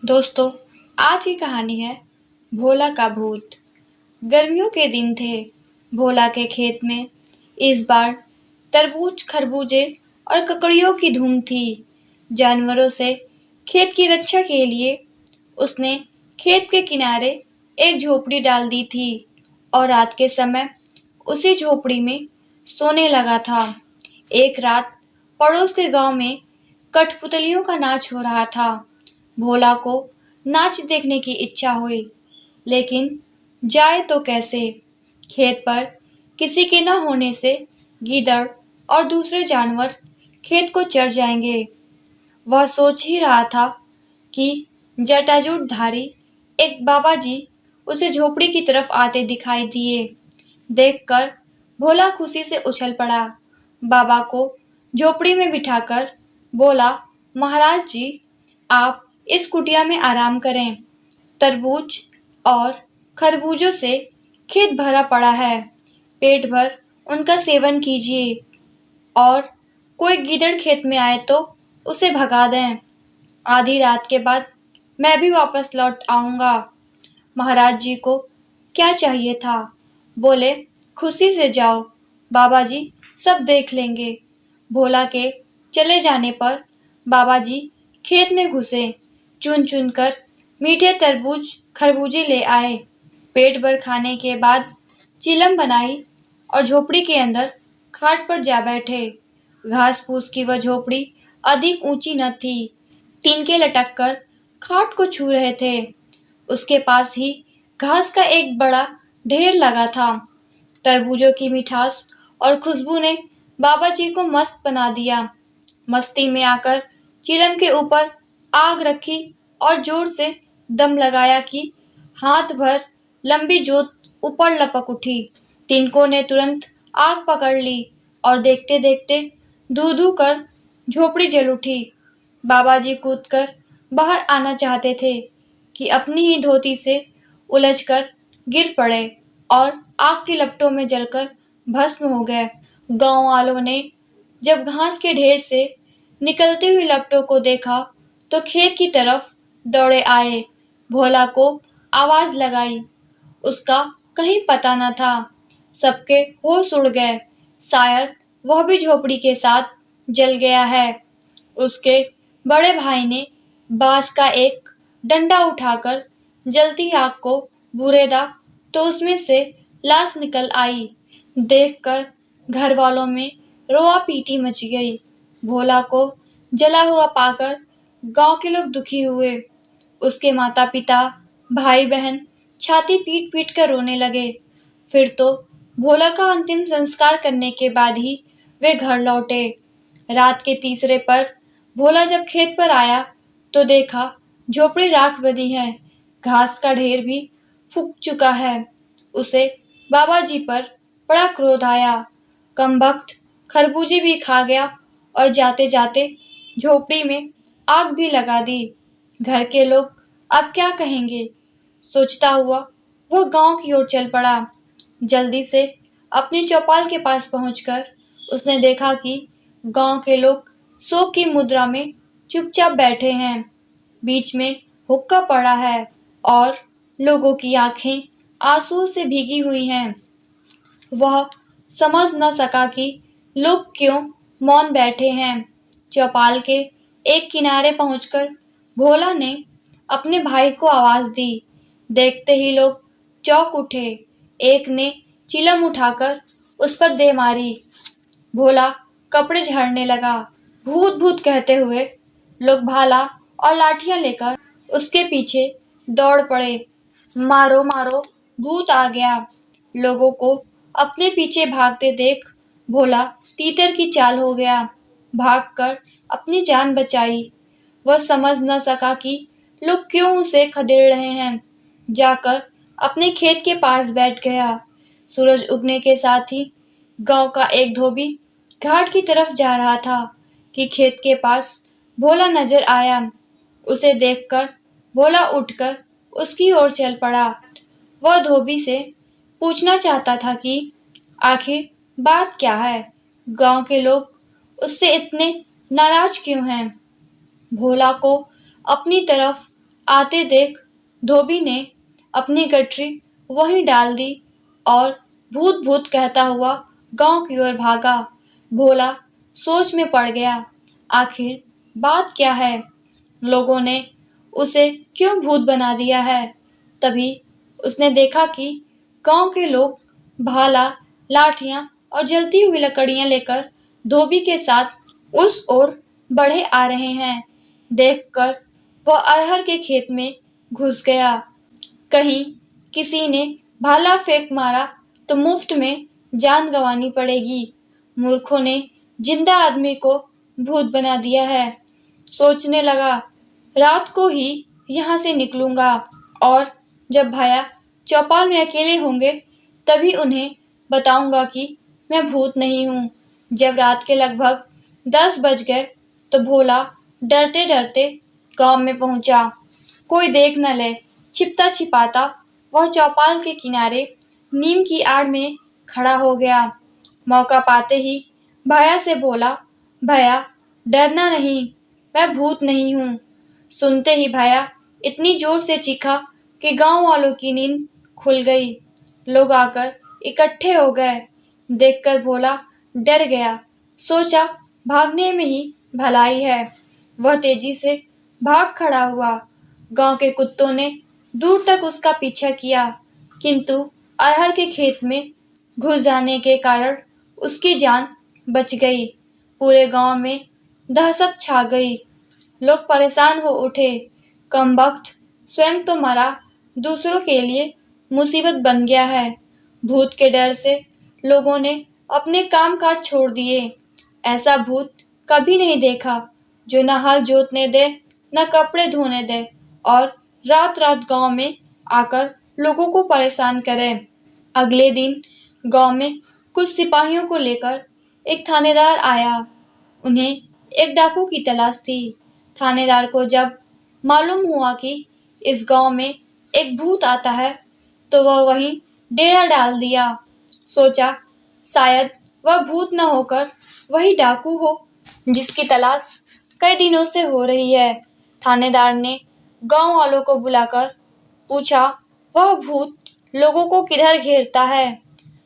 दोस्तों, आज की कहानी है भोला का भूत। गर्मियों के दिन थे। भोला के खेत में इस बार तरबूज, खरबूजे और ककड़ियों की धूम थी। जानवरों से खेत की रक्षा के लिए उसने खेत के किनारे एक झोपड़ी डाल दी थी और रात के समय उसी झोपड़ी में सोने लगा था। एक रात पड़ोस के गांव में कठपुतलियों का नाच हो रहा था। भोला को नाच देखने की इच्छा हुई, लेकिन जाए तो कैसे? खेत पर किसी के न होने से गीदड़ और दूसरे जानवर खेत को चर जाएंगे। वह सोच ही रहा था कि जटाजूटधारी एक बाबा जी उसे झोपड़ी की तरफ आते दिखाई दिए। देखकर भोला खुशी से उछल पड़ा। बाबा को झोपड़ी में बिठाकर बोला, महाराज जी, आप इस कुटिया में आराम करें। तरबूज और खरबूजों से खेत भरा पड़ा है। पेट भर उनका सेवन कीजिए और कोई गीदड़ खेत में आए तो उसे भगा दें। आधी रात के बाद मैं भी वापस लौट आऊंगा। महाराज जी को क्या चाहिए था? बोले, खुशी से जाओ, बाबा जी सब देख लेंगे। भोला के चले जाने पर बाबा जी खेत में घुसे। चुन चुन कर मीठे तरबूज, खरबूजे ले आए। पेट भर खाने के बाद चिलम बनाई और झोपड़ी के अंदर खाट पर जा बैठे। घास फूस की वह झोपड़ी अधिक ऊंची न थी। तिनके लटक कर खाट को छू रहे थे। उसके पास ही घास का एक बड़ा ढेर लगा था। तरबूजों की मिठास और खुशबू ने बाबा जी को मस्त बना दिया। मस्ती में आकर चिलम के ऊपर आग रखी और जोर से दम लगाया कि हाथ भर लंबी जोत ऊपर लपक उठी। तिनकों ने तुरंत आग पकड़ ली और देखते देखते धू धू कर झोपड़ी जल उठी। बाबा जी कूदकर बाहर आना चाहते थे कि अपनी ही धोती से उलझकर गिर पड़े और आग की लपटों में जलकर भस्म हो गए। गांव वालों ने जब घास के ढेर से निकलती हुई लपटों को देखा तो खेत की तरफ दौड़े आए। भोला को आवाज लगाई, उसका कहीं पता न था। सबके होश उड़ गए। शायद वह भी झोपड़ी के साथ जल गया है। उसके बड़े भाई ने बांस का एक डंडा उठाकर जलती आग को बुरेदा तो उसमें से लाश निकल आई। देखकर घर वालों में रोआ पीटी मच गई। भोला को जला हुआ पाकर गांव के लोग दुखी हुए। उसके माता पिता, भाई बहन छाती पीट पीट कर रोने लगे। फिर तो भोला का अंतिम संस्कार करने के बाद ही वे घर लौटे। रात के तीसरे पर भोला जब खेत पर आया तो देखा झोपड़ी राख बनी है। घास का ढेर भी फूक चुका है। उसे बाबा जी पर बड़ा क्रोध आया। कमबख्त खरबूजे भी खा गया और जाते जाते झोपड़ी में आग भी लगा दी। घर के लोग अब क्या कहेंगे, सोचता हुआ वो गांव की ओर चल पड़ा। जल्दी से अपनी चौपाल के पास पहुंचकर उसने देखा कि गांव के लोग शोक की मुद्रा में चुपचाप बैठे हैं। बीच में हुक्का पड़ा है और लोगों की आंखें आंसुओं से भीगी हुई हैं। वह समझ न सका कि लोग क्यों मौन बैठे हैं। चौपाल के एक किनारे पहुंचकर भोला ने अपने भाई को आवाज दी। देखते ही लोग चौंक उठे। एक ने चिलम उठाकर उस पर दे मारी। भोला कपड़े झाड़ने लगा। भूत भूत कहते हुए लोग भाला और लाठियां लेकर उसके पीछे दौड़ पड़े। मारो मारो, भूत आ गया। लोगों को अपने पीछे भागते देख भोला तीतर की चाल हो गया। भागकर अपनी जान बचाई। वह समझ न सका कि लोग क्यों उसे खदेड़ रहे हैं। जाकर अपने खेत के पास बैठ गया। सूरज उगने के साथ ही गांव का एक धोबी घाट की तरफ जा रहा था कि खेत के पास भोला नजर आया। उसे देखकर भोला उठकर उसकी ओर चल पड़ा। वह धोबी से पूछना चाहता था कि आखिर बात क्या है, गांव के लोग उससे इतने नाराज क्यों हैं। भोला को अपनी तरफ आते देख धोबी ने अपनी गठरी वहीं डाल दी और भूत भूत कहता हुआ गांव की ओर भागा। भोला सोच में पड़ गया, आखिर बात क्या है? लोगों ने उसे क्यों भूत बना दिया है? तभी उसने देखा कि गांव के लोग भाला, लाठियां और जलती हुई लकड़ियां लेकर धोबी के साथ उस ओर बढ़े आ रहे हैं। देखकर वह अरहर के खेत में घुस गया। कहीं किसी ने भाला फेंक मारा तो मुफ्त में जान गंवानी पड़ेगी। मूर्खों ने जिंदा आदमी को भूत बना दिया है। सोचने लगा, रात को ही यहाँ से निकलूंगा और जब भाया चौपाल में अकेले होंगे तभी उन्हें बताऊंगा कि मैं भूत नहीं हूँ। जब रात के लगभग 10 बज गए तो भोला डरते डरते गांव में पहुंचा। कोई देख न ले, छिपता छिपाता वह चौपाल के किनारे नीम की आड़ में खड़ा हो गया। मौका पाते ही भैया से बोला, भैया डरना नहीं, मैं भूत नहीं हूँ। सुनते ही भैया इतनी जोर से चीखा कि गांव वालों की नींद खुल गई। लोग आकर इकट्ठे हो गए। देखकर भोला डर गया। सोचा भागने में ही भलाई है। वह तेजी से भाग खड़ा हुआ। गांव के कुत्तों ने दूर तक उसका पीछा किया, किंतु अरहर के खेत में घुस जाने के कारण उसकी जान बच गई। पूरे गांव में दहशत छा गई। लोग परेशान हो उठे। कमबख्त स्वयं तो मरा, दूसरों के लिए मुसीबत बन गया है। भूत के डर से लोगों ने अपने काम काज छोड़ दिए। ऐसा भूत कभी नहीं देखा जो न हल जोतने दे, न कपड़े धोने दे और रात रात गांव में आकर लोगों को परेशान करे। अगले दिन गांव में कुछ सिपाहियों को लेकर एक थानेदार आया। उन्हें एक डाकू की तलाश थी। थानेदार को जब मालूम हुआ कि इस गांव में एक भूत आता है तो वह वहीं डेरा डाल दिया। सोचा शायद वह भूत न होकर वही डाकू हो जिसकी तलाश कई दिनों से हो रही है। थानेदार ने गांव वालों को बुलाकर पूछा, वह भूत लोगों को किधर घेरता है?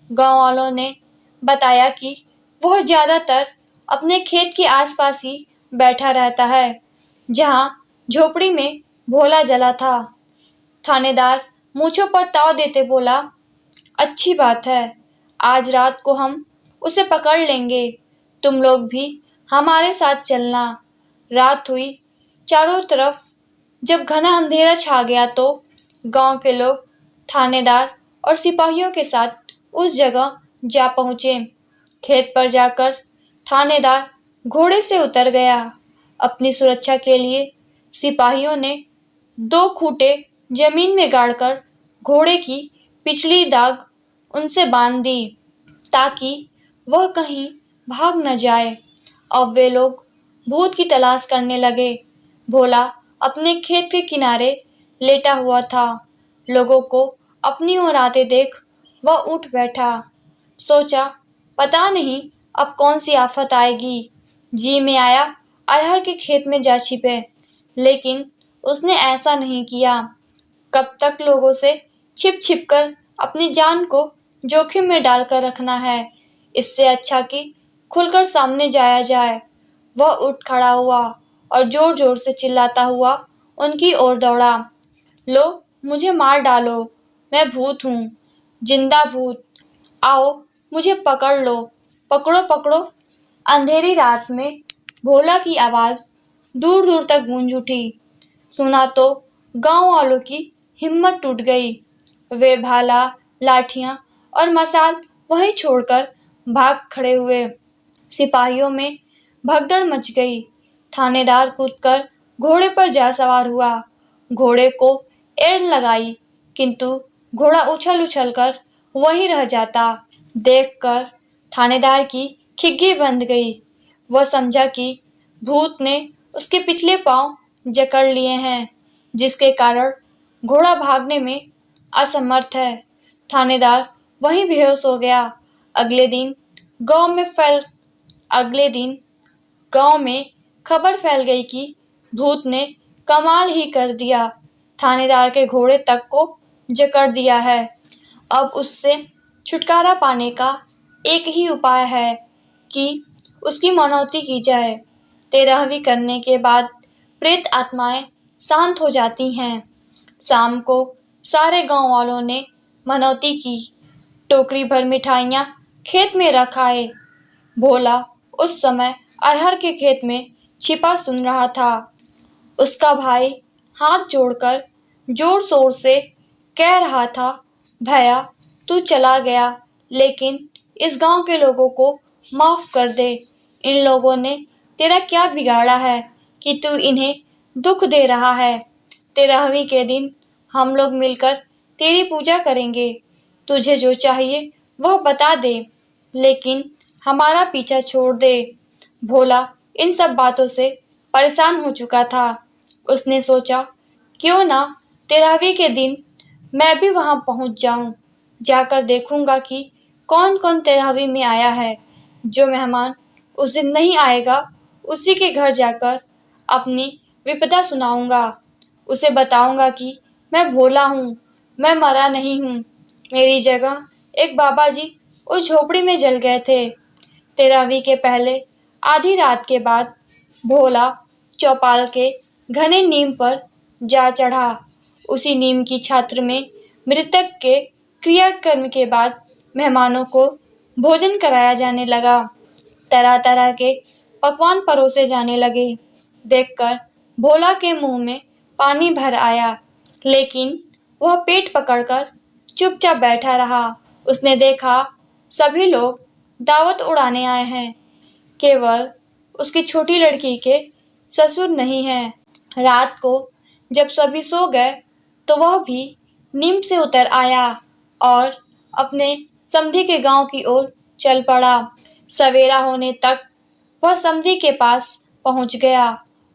गांव वालों ने बताया कि वह ज्यादातर अपने खेत के आसपास ही बैठा रहता है, जहां झोपड़ी में भोला जला था। थानेदार मूंछों पर ताव देते बोला, अच्छी बात है, आज रात को हम उसे पकड़ लेंगे। तुम लोग भी हमारे साथ चलना। रात हुई। चारों तरफ जब घना अंधेरा छा गया तो गांव के लोग थानेदार और सिपाहियों के साथ उस जगह जा पहुंचे। खेत पर जाकर थानेदार घोड़े से उतर गया। अपनी सुरक्षा के लिए सिपाहियों ने 2 खूंटे जमीन में गाड़कर घोड़े की पिछली दाग उनसे बांध दी ताकि वह कहीं भाग न जाए। अब वे लोग भूत की तलाश करने लगे। भोला अपने खेत के किनारे लेटा हुआ था। लोगों को अपनी ओर आते देख वह उठ बैठा। सोचा पता नहीं अब कौन सी आफत आएगी। जी में आया अरहर के खेत में जा छिपे, लेकिन उसने ऐसा नहीं किया। कब तक लोगों से छिप छिप कर अपनी जान को जोखिम में डालकर रखना है? इससे अच्छा कि खुलकर सामने जाया जाए। वह उठ खड़ा हुआ और जोर जोर से चिल्लाता हुआ उनकी ओर दौड़ा, लो मुझे मार डालो, मैं भूत हूँ, जिंदा भूत, आओ मुझे पकड़ लो, पकड़ो पकड़ो। अंधेरी रात में भोला की आवाज दूर दूर तक गूंज उठी। सुना तो गांव वालों की हिम्मत टूट गई। वे भाला, लाठियां और मसाल वहीं छोड़कर भाग खड़े हुए। सिपाहियों में भगदड़ मच गई। थानेदार कूदकर घोड़े पर जा सवार हुआ। घोड़े को एड़ लगाई, किंतु घोड़ा उछल उछल कर वहीं रह जाता। देखकर थानेदार की खिग्गी बंध गई। वह समझा कि भूत ने उसके पिछले पांव जकड़ लिए हैं, जिसके कारण घोड़ा भागने में असमर्थ है। थानेदार वहीं बेहोश हो गया। अगले दिन गांव में खबर फैल गई कि भूत ने कमाल ही कर दिया। थानेदार के घोड़े तक को जकड़ दिया है। अब उससे छुटकारा पाने का एक ही उपाय है कि उसकी मनौती की जाए। 13वीं करने के बाद प्रेत आत्माएं शांत हो जाती हैं। शाम को सारे गांव वालों ने मनौती की। टोकरी भर मिठाइयाँ खेत में रख आए। भोला उस समय अरहर के खेत में छिपा सुन रहा था। उसका भाई हाथ जोड़कर जोर शोर से कह रहा था, भैया तू चला गया, लेकिन इस गांव के लोगों को माफ कर दे। इन लोगों ने तेरा क्या बिगाड़ा है कि तू इन्हें दुख दे रहा है। 13वीं के दिन हम लोग मिलकर तेरी पूजा करेंगे। तुझे जो चाहिए वह बता दे, लेकिन हमारा पीछा छोड़ दे। भोला इन सब बातों से परेशान हो चुका था। उसने सोचा, क्यों ना 13वीं के दिन मैं भी वहां पहुंच जाऊं। जाकर देखूंगा कि कौन कौन 13वीं में आया है। जो मेहमान उस दिन नहीं आएगा, उसी के घर जाकर अपनी विपदा सुनाऊंगा। उसे बताऊंगा कि मैं भोला हूँ, मैं मरा नहीं हूँ। मेरी जगह एक बाबा जी उस झोपड़ी में जल गए थे। 13वीं के पहले आधी रात के बाद भोला चौपाल के घने नीम पर जा चढ़ा। उसी नीम की छात्र में मृतक के क्रियाकर्म के बाद मेहमानों को भोजन कराया जाने लगा। तरह तरह के पकवान परोसे जाने लगे। देखकर भोला के मुंह में पानी भर आया, लेकिन वह पेट पकड़कर चुपचाप बैठा रहा। उसने देखा सभी लोग दावत उड़ाने आए हैं, केवल उसकी छोटी लड़की के ससुर नहीं हैं। रात को जब सभी सो गए तो वह भी नीम से उतर आया और अपने समधी के गांव की ओर चल पड़ा। सवेरा होने तक वह समधी के पास पहुंच गया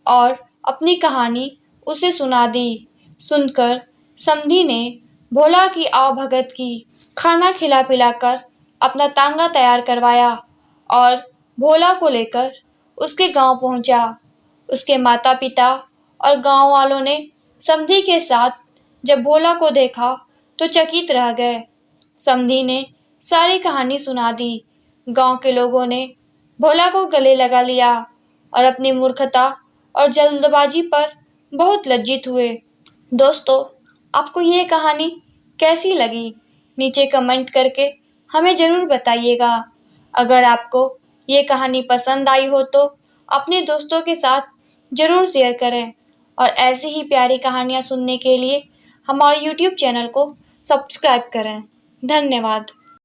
और अपनी कहानी उसे सुना दी। सुनकर समधी ने भोला की आवभगत की। खाना खिला पिलाकर अपना तांगा तैयार करवाया और भोला को लेकर उसके गांव पहुंचा। उसके माता पिता और गांव वालों ने समधी के साथ जब भोला को देखा तो चकित रह गए। समधी ने सारी कहानी सुना दी। गांव के लोगों ने भोला को गले लगा लिया और अपनी मूर्खता और जल्दबाजी पर बहुत लज्जित हुए। दोस्तों, आपको ये कहानी कैसी लगी? नीचे कमेंट करके हमें ज़रूर बताइएगा। अगर आपको ये कहानी पसंद आई हो तो अपने दोस्तों के साथ ज़रूर शेयर करें और ऐसी ही प्यारी कहानियाँ सुनने के लिए हमारे YouTube चैनल को सब्सक्राइब करें। धन्यवाद।